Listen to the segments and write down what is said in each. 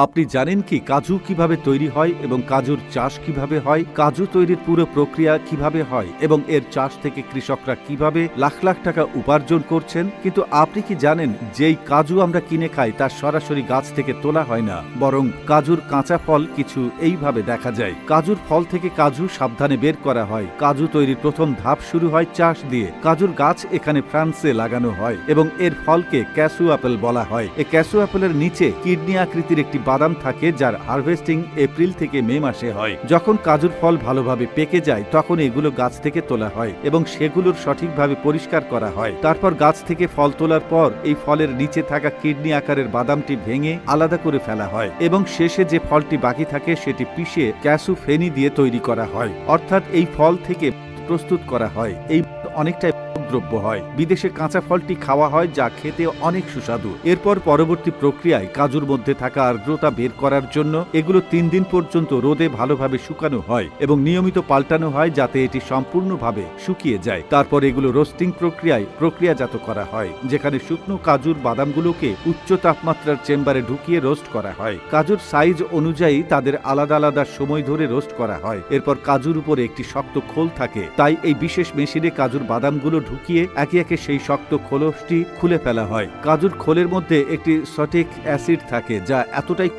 আপনি জানেন কি কাজু কিভাবে তৈরি হয় এবং কাজুর চাষ কিভাবে হয়, কাজু তৈরির পুরো প্রক্রিয়া কিভাবে হয় এবং এর চাষ থেকে কৃষকরা কিভাবে লাখ লাখ টাকা উপার্জন করছেন? কিন্তু আপনি কি জানেন যেই কাজু আমরা কিনে খাই তা সরাসরি গাছ থেকে তোলা হয় না, বরং কাজুর কাঁচা ফল কিছু এইভাবে দেখা যায়। কাজুর ফল থেকে কাজু সাবধানে বের করা হয়। কাজু তৈরির প্রথম ধাপ শুরু হয় চাষ দিয়ে। কাজুর গাছ এখানে ফ্রান্সে লাগানো হয় এবং এর ফলকে ক্যাসু অ্যাপেল বলা হয়। এই ক্যাসু অ্যাপেলের নিচে কিডনি আকৃতির একটি বাদাম থাকে, যার হারভেস্টিং এপ্রিল থেকে মে মাসে হয়। যখন কাজুর ফল ভালোভাবে পেকে যায় তখন এগুলো গাছ থেকে তোলা হয় এবং সেগুলোর সঠিকভাবে পরিষ্কার করা হয়। তারপর গাছ থেকে ফল তোলার পর এই ফলের নিচে থাকা কিডনি আকারের বাদামটি ভেঙে আলাদা করে ফেলা হয় এবং শেষে যে ফলটি বাকি থাকে সেটি পিষে ক্যাসু ফেনি দিয়ে তৈরি করা হয়। অর্থাৎ এই ফল থেকে প্রস্তুত করা হয় এই অনেকটাই দ্রব্য হয়। বিদেশে কাঁচা ফলটি খাওয়া হয়, যা খেতে অনেক সুস্বাদু। এরপর পরবর্তী প্রক্রিয়ায় কাজুর মধ্যে থাকা আর্দ্রতা বের করার জন্য এগুলো 3 দিন পর্যন্ত রোদে ভালোভাবে শুকানো হয় এবং নিয়মিত পাল্টানো হয় যাতে এটি সম্পূর্ণভাবে শুকিয়ে যায়। তারপর এগুলো রোস্টিং প্রক্রিয়াজাত করা হয়, যেখানে শুকনো কাজুর বাদামগুলোকে উচ্চ তাপমাত্রার চেম্বারে ঢুকিয়ে রোস্ট করা হয়। কাজুর সাইজ অনুযায়ী তাদের আলাদা আলাদা সময় ধরে রোস্ট করা হয়। এরপর কাজুর উপরে একটি শক্ত খোল থাকে, তাই এই বিশেষ মেশিনে কাজুর বাদামগুলো ঢুকিয়ে একে একে সেই শক্ত খোলসটি খুলে ফেলা হয়। কাজুর খোলের মধ্যে একটি সটিক অ্যাসিড থাকে, যা এতটাই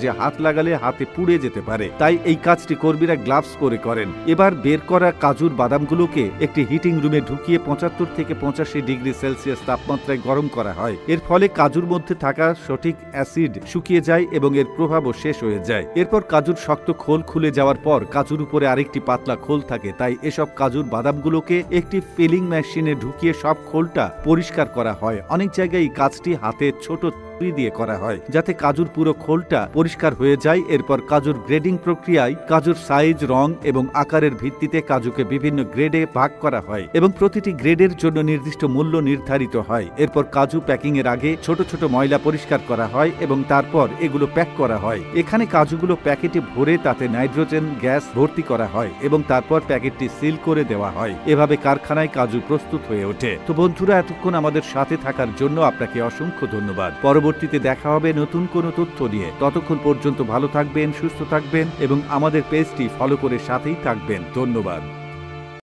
যে হাত লাগালে হাতে পুড়ে যেতে পারে, তাই এই কাজটি কর্মীরা গ্লাভস পরে করেন। এবার বের করা কাজুর বাদামগুলোকে একটি হিটিং রুমে ঢুকিয়ে 75 থেকে 85 ডিগ্রি সেলসিয়াস তাপমাত্রায় গরম করা হয়। এর ফলে কাজুর মধ্যে থাকা সঠিক অ্যাসিড শুকিয়ে যায় এবং এর প্রভাবও শেষ হয়ে যায়। এরপর কাজুর শক্ত খোল খুলে যাওয়ার পর কাজুর উপরে আরেকটি পাতলা খোল থাকে, তাই এসব কাজুর বাদামগুলোকে একটি ফিলিং মেশিনে ঢুকিয়ে সব খোলটা পরিষ্কার করা হয়। অনেক জায়গায় এই কাজটি হাতে ছোট দিয়ে করা হয় যাতে কাজুর পুরো খোলটা পরিষ্কার হয়ে যায়। এরপর কাজুর গ্রেডিং প্রক্রিয়ায় কাজুর সাইজ, রং এবং আকারের ভিত্তিতে কাজুকে বিভিন্ন গ্রেডে ভাগ করা হয় এবং প্রতিটি গ্রেডের জন্য নির্দিষ্ট মূল্য নির্ধারিত হয়। এরপর কাজু প্যাকিং এর আগে ছোট ছোট ময়লা পরিষ্কার করা হয় এবং তারপর এগুলো প্যাক করা হয়। এখানে কাজুগুলো প্যাকেটে ভরে তাতে নাইট্রোজেন গ্যাস ভর্তি করা হয় এবং তারপর প্যাকেটটি সিল করে দেওয়া হয়। এভাবে কারখানায় কাজু প্রস্তুত হয়ে ওঠে। তো বন্ধুরা, এতক্ষণ আমাদের সাথে থাকার জন্য আপনাকে অসংখ্য ধন্যবাদ। পরবর্তীতে দেখা হবে নতুন কোনো তথ্য নিয়ে। ততক্ষণ পর্যন্ত ভালো থাকবেন, সুস্থ থাকবেন এবং আমাদের পেজটি ফলো করে সাথেই থাকবেন। ধন্যবাদ।